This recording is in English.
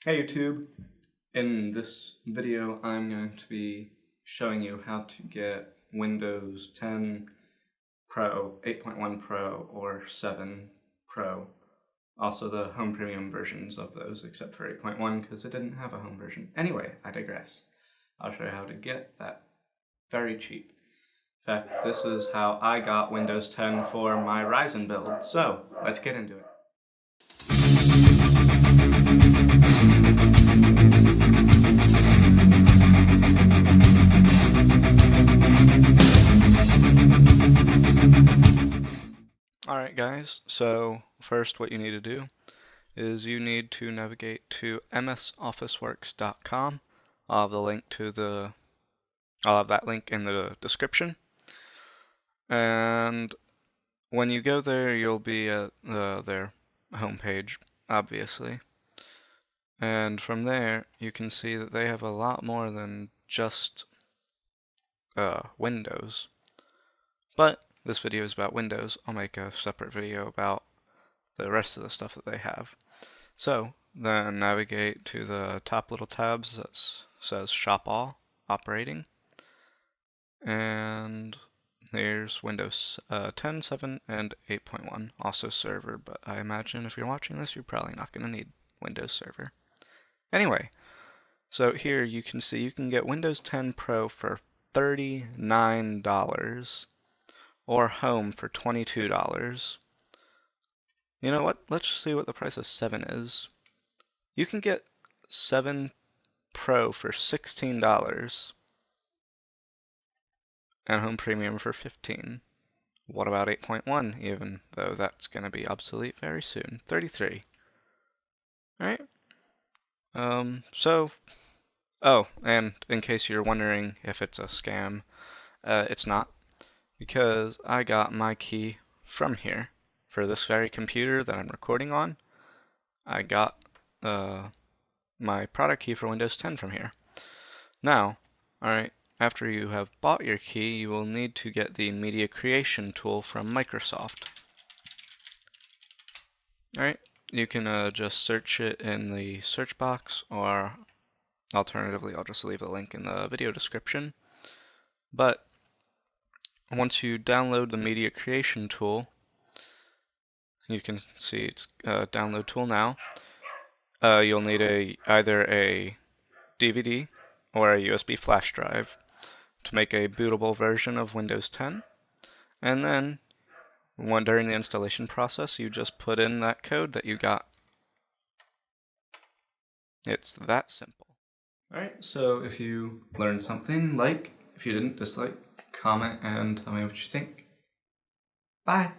Hey YouTube! In this video I'm going to be showing you how to get Windows 10 Pro, 8.1 Pro, or 7 Pro. Also the Home Premium versions of those, except for 8.1 because it didn't have a home version. Anyway, I digress. I'll show you how to get that very cheap. In fact, this is how I got Windows 10 for my Ryzen build, so let's get into it. Alright guys, so first what you need to do is you need to navigate to msofficeworks.com. I'll have that link in the description. And when you go there, you'll be at their homepage, obviously. And from there, you can see that they have a lot more than just Windows. But this video is about Windows. I'll make a separate video about the rest of the stuff that they have. So then navigate to the top little tabs that says Shop All, Operating, and there's Windows 10, 7, and 8.1, also Server, but I imagine if you're watching this, you're probably not going to need Windows Server. Anyway, so here you can see you can get Windows 10 Pro for $39, or Home for $22. You know what? Let's see what the price of 7 is. You can get 7 Pro for $16 and Home Premium for $15. What about 8.1 even, though that's going to be obsolete very soon? $33. Alright. Oh, and in case you're wondering if it's a scam, it's not, because I got my key from here. For this very computer that I'm recording on, I got my product key for Windows 10 from here. Now, alright, after you have bought your key, you will need to get the Media Creation tool from Microsoft. Alright, you can just search it in the search box, or alternatively, I'll just leave a link in the video description. But once you download the Media Creation tool, you can see it's a download tool now. You'll need either a DVD or a USB flash drive to make a bootable version of Windows 10. And then, during the installation process, you just put in that code that you got. It's that simple. Alright, so if you learned something, like. If you didn't, dislike, comment, and tell me what you think. Bye!